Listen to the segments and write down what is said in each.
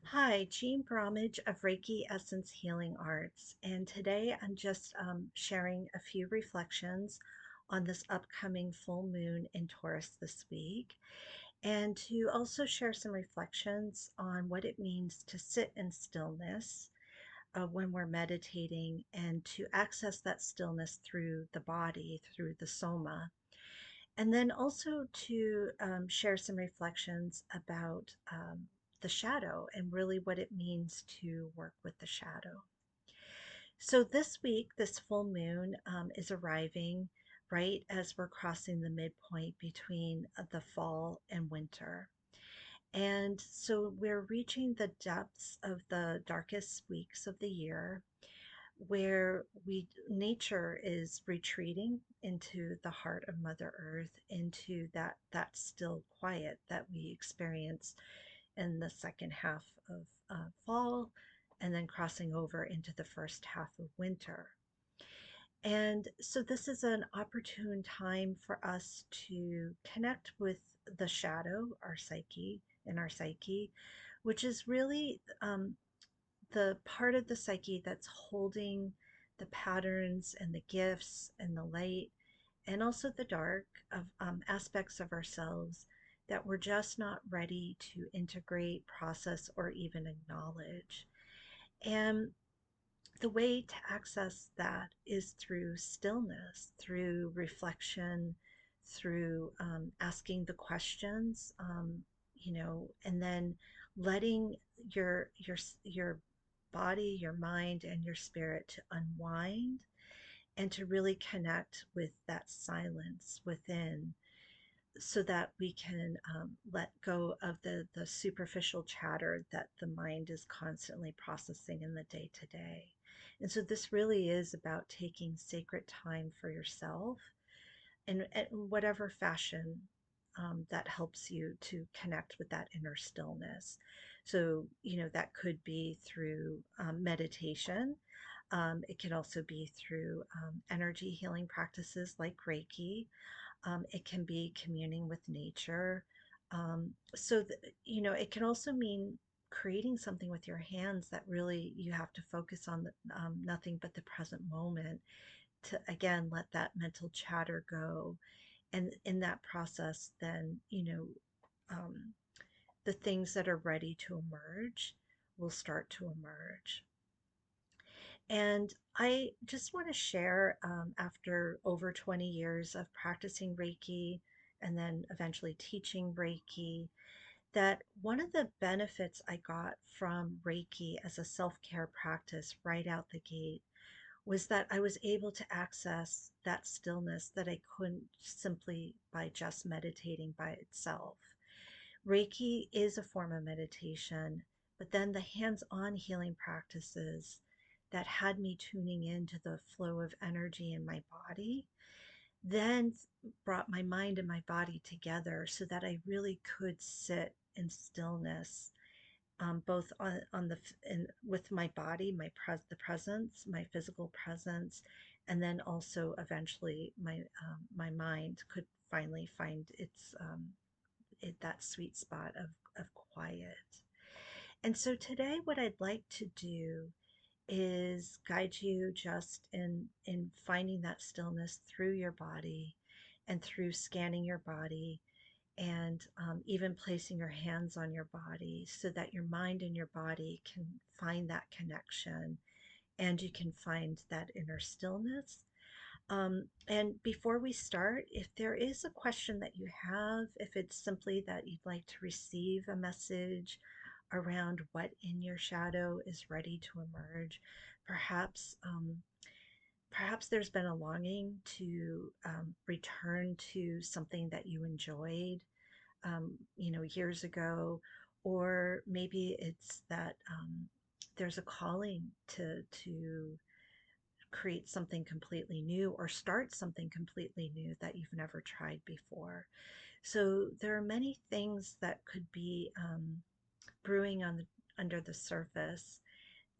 Hi, Jean Bromage of Reiki Essence Healing Arts, and today I'm just sharing a few reflections on this upcoming full moon in Taurus this week, and to also share some reflections on what it means to sit in stillness when we're meditating and to access that stillness through the body, through the soma. And then also to share some reflections about the shadow and really what it means to work with the shadow. So, this week, this full moon is arriving right as we're crossing the midpoint between the fall and winter. And so, we're reaching the depths of the darkest weeks of the year where we nature is retreating into the heart of Mother Earth, into that still quiet that we experience in the second half of fall, and then crossing over into the first half of winter. And so this is an opportune time for us to connect with the shadow, our psyche, and our psyche, which is really the part of the psyche that's holding the patterns and the gifts and the light and also the dark of aspects of ourselves that we're just not ready to integrate, process, or even acknowledge. And the way to access that is through stillness, through reflection, through asking the questions, and then letting your body, your mind, and your spirit to unwind and to really connect with that silence within so that we can let go of the superficial chatter that the mind is constantly processing in the day to day. And so this really is about taking sacred time for yourself in whatever fashion that helps you to connect with that inner stillness. So, that could be through meditation. It can also be through energy healing practices like Reiki. It can be communing with nature. It can also mean creating something with your hands that really you have to focus on nothing but the present moment to, again, let that mental chatter go. And in that process, then, um, the things that are ready to emerge will start to emerge. And I just want to share after over 20 years of practicing Reiki and then eventually teaching Reiki, that one of the benefits I got from Reiki as a self care practice right out the gate was that I was able to access that stillness that I couldn't simply by just meditating by itself. Reiki is a form of meditation, but then the hands on healing practices that had me tuning into the flow of energy in my body then brought my mind and my body together so that I really could sit in stillness, both on with my body, the presence, my physical presence, and then also eventually my mind could finally find that sweet spot of quiet. And so today, what I'd like to do is guide you just in finding that stillness through your body and through scanning your body and even placing your hands on your body so that your mind and your body can find that connection and you can find that inner stillness. And before we start, if there is a question that you have, if it's simply that you'd like to receive a message around what in your shadow is ready to emerge, perhaps perhaps there's been a longing to return to something that you enjoyed, years ago, or maybe it's that there's a calling to create something completely new or start something completely new that you've never tried before. So there are many things that could be brewing under the surface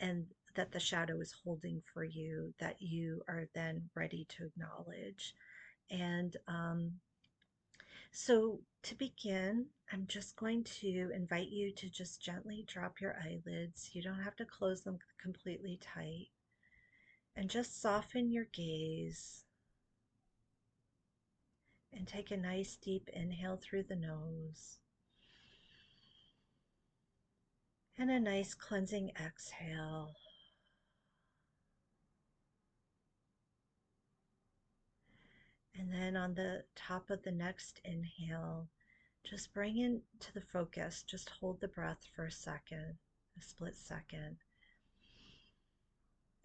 and that the shadow is holding for you that you are then ready to acknowledge. And So, to begin, I'm just going to invite you to just gently drop your eyelids. You don't have to close them completely tight. And just soften your gaze and take a nice deep inhale through the nose and a nice cleansing exhale. And then on the top of the next inhale, just bring into the focus, just hold the breath for a second, a split second,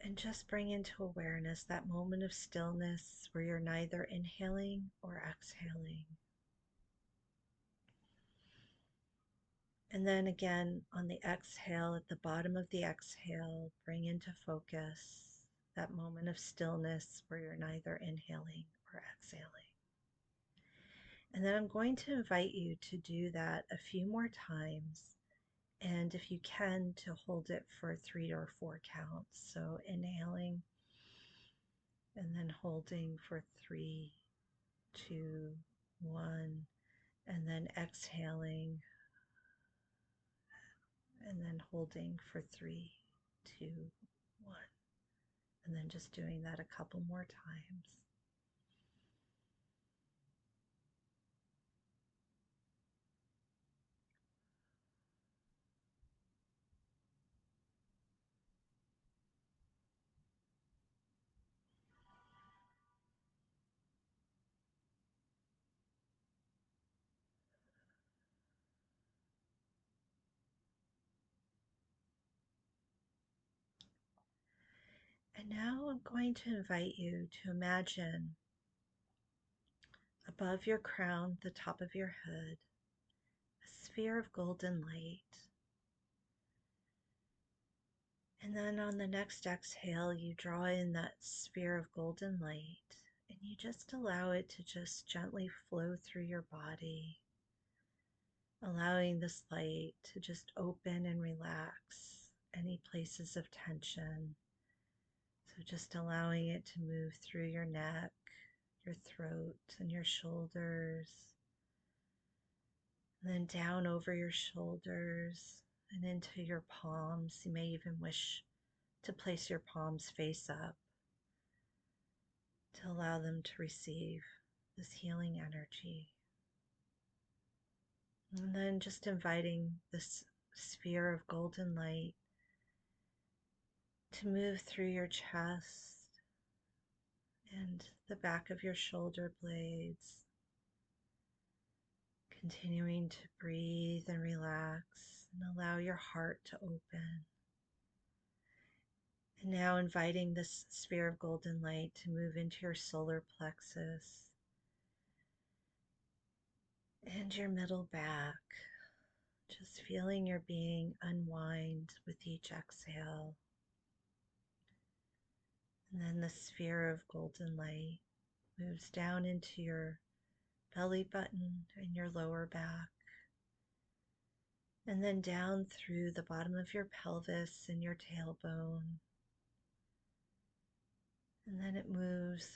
and just bring into awareness that moment of stillness where you're neither inhaling or exhaling. And then again on the exhale, at the bottom of the exhale, bring into focus that moment of stillness where you're neither inhaling or exhaling. And then I'm going to invite you to do that a few more times. And if you can, to hold it for 3 or 4 counts. So inhaling and then holding for 3, 2, 1, and then exhaling and then holding for 3, 2, 1, and then just doing that a couple more times. And now I'm going to invite you to imagine above your crown, the top of your head, a sphere of golden light. And then on the next exhale, you draw in that sphere of golden light and you just allow it to just gently flow through your body, allowing this light to just open and relax any places of tension. So just allowing it to move through your neck, your throat, and your shoulders, and then down over your shoulders and into your palms. You may even wish to place your palms face up to allow them to receive this healing energy. And then just inviting this sphere of golden light to move through your chest and the back of your shoulder blades, continuing to breathe and relax and allow your heart to open. And now inviting this sphere of golden light to move into your solar plexus and your middle back, just feeling your being unwind with each exhale. And then the sphere of golden light moves down into your belly button and your lower back, and then down through the bottom of your pelvis and your tailbone. And then it moves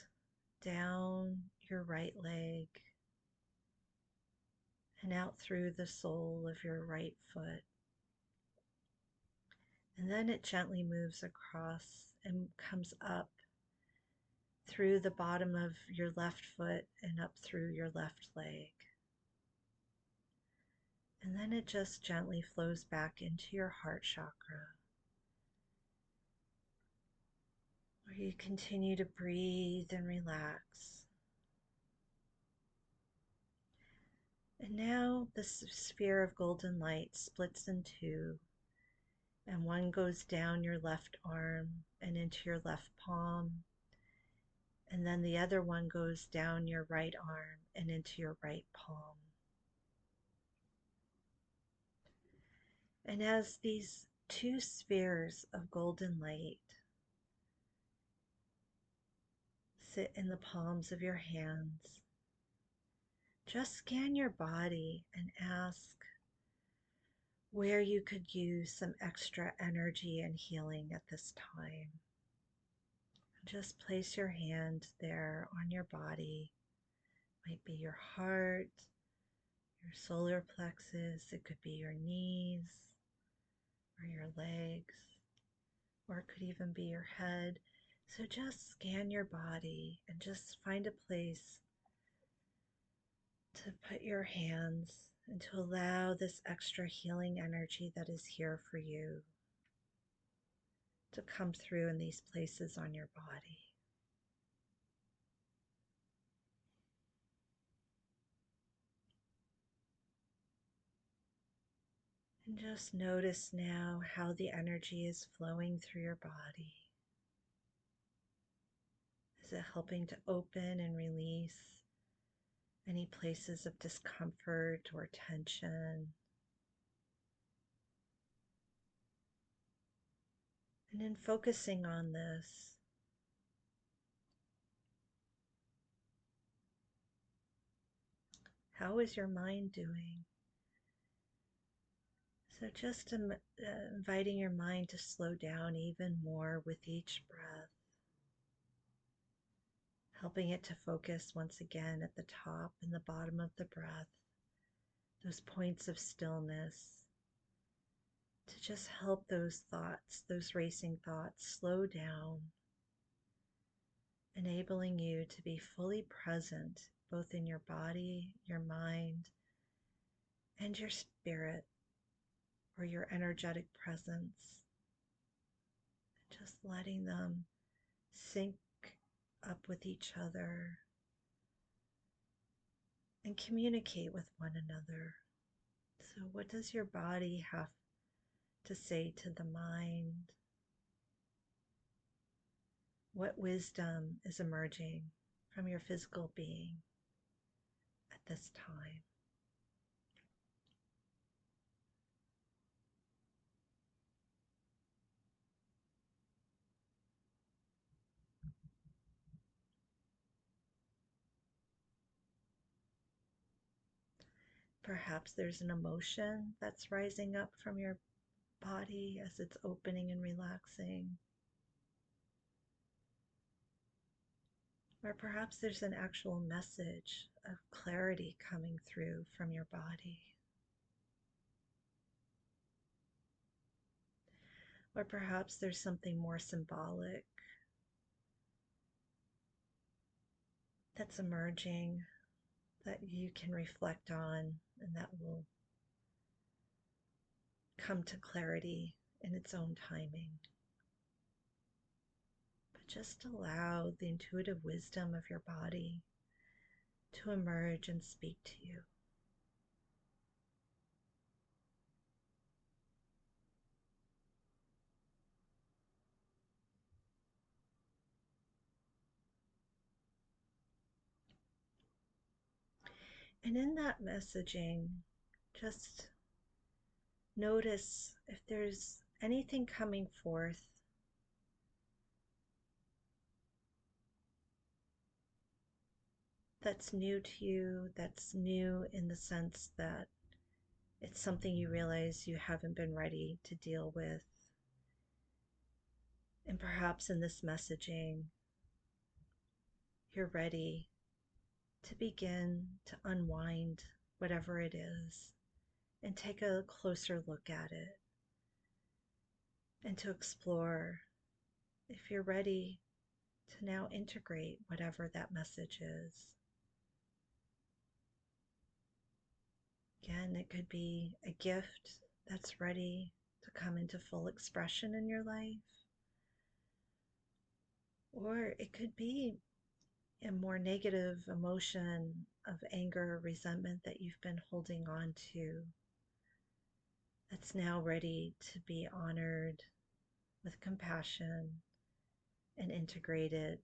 down your right leg and out through the sole of your right foot. And then it gently moves across and comes up through the bottom of your left foot and up through your left leg. And then it just gently flows back into your heart chakra, where you continue to breathe and relax. And now the sphere of golden light splits in two, and one goes down your left arm and into your left palm, and then the other one goes down your right arm and into your right palm. And as these two spheres of golden light sit in the palms of your hands, just scan your body and ask where you could use some extra energy and healing at this time. Just place your hand there on your body. Might be your heart, your solar plexus, it could be your knees or your legs, or it could even be your head. So just scan your body and just find a place to put your hands and to allow this extra healing energy that is here for you to come through in these places on your body. And just notice now how the energy is flowing through your body. Is it helping to open and release any places of discomfort or tension? And in focusing on this, how is your mind doing? So just inviting your mind to slow down even more with each breath, helping it to focus once again at the top and the bottom of the breath, those points of stillness, to just help those thoughts, those racing thoughts, slow down, enabling you to be fully present both in your body, your mind, and your spirit, or your energetic presence. Just letting them sync up with each other and communicate with one another. So, what does your body have to say to the mind? What wisdom is emerging from your physical being at this time? Perhaps there's an emotion that's rising up from your body as it's opening and relaxing. Or perhaps there's an actual message of clarity coming through from your body. Or perhaps there's something more symbolic that's emerging that you can reflect on and that will come to clarity in its own timing. But just allow the intuitive wisdom of your body to emerge and speak to you. And in that messaging, just notice if there's anything coming forth that's new to you, that's new in the sense that it's something you realize you haven't been ready to deal with. And perhaps in this messaging, you're ready to begin to unwind whatever it is and take a closer look at it and to explore if you're ready to now integrate whatever that message is. Again, it could be a gift that's ready to come into full expression in your life, or it could be a more negative emotion of anger or resentment that you've been holding on to that's now ready to be honored with compassion and integrated,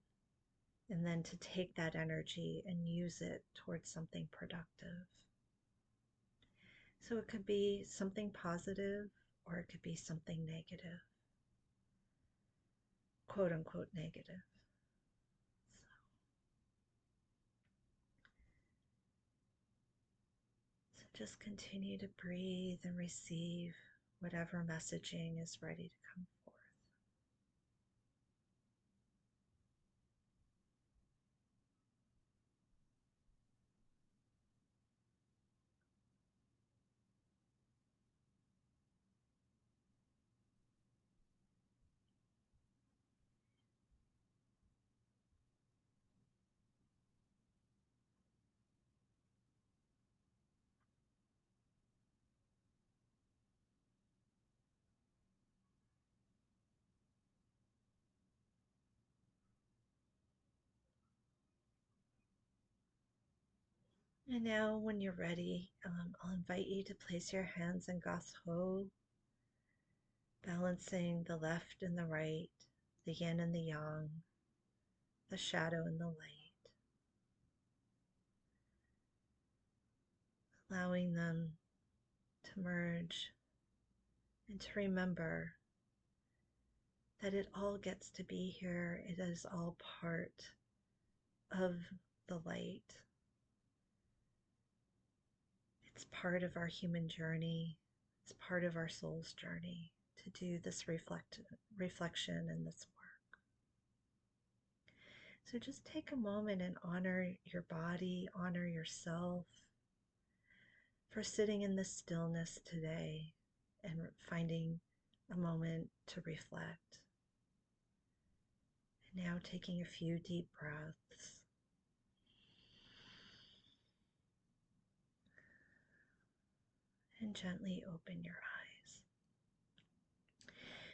and then to take that energy and use it towards something productive. So it could be something positive or it could be something negative, quote unquote negative. So just continue to breathe and receive whatever messaging is ready to come forth. And now, when you're ready, I'll invite you to place your hands in Goth Ho, balancing the left and the right, the yin and the yang, the shadow and the light, allowing them to merge and to remember that it all gets to be here. It is all part of the light. It's part of our human journey. It's part of our soul's journey to do this reflection and this work. So just take a moment and honor your body, honor yourself for sitting in the stillness today and finding a moment to reflect. And now taking a few deep breaths. And gently open your eyes.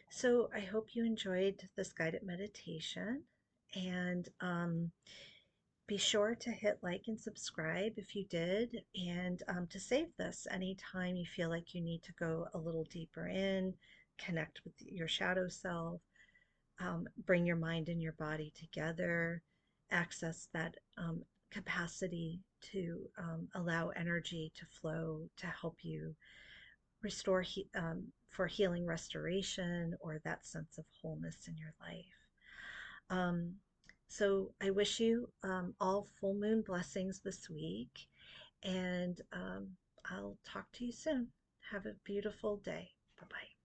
So I hope you enjoyed this guided meditation, and be sure to hit like and subscribe if you did, and to save this anytime you feel like you need to go a little deeper in, connect with your shadow self, bring your mind and your body together, access that capacity to allow energy to flow to help you restore for healing restoration or that sense of wholeness in your life. Um, so I wish you all full moon blessings this week, and I'll talk to you soon. Have a beautiful day. Bye bye.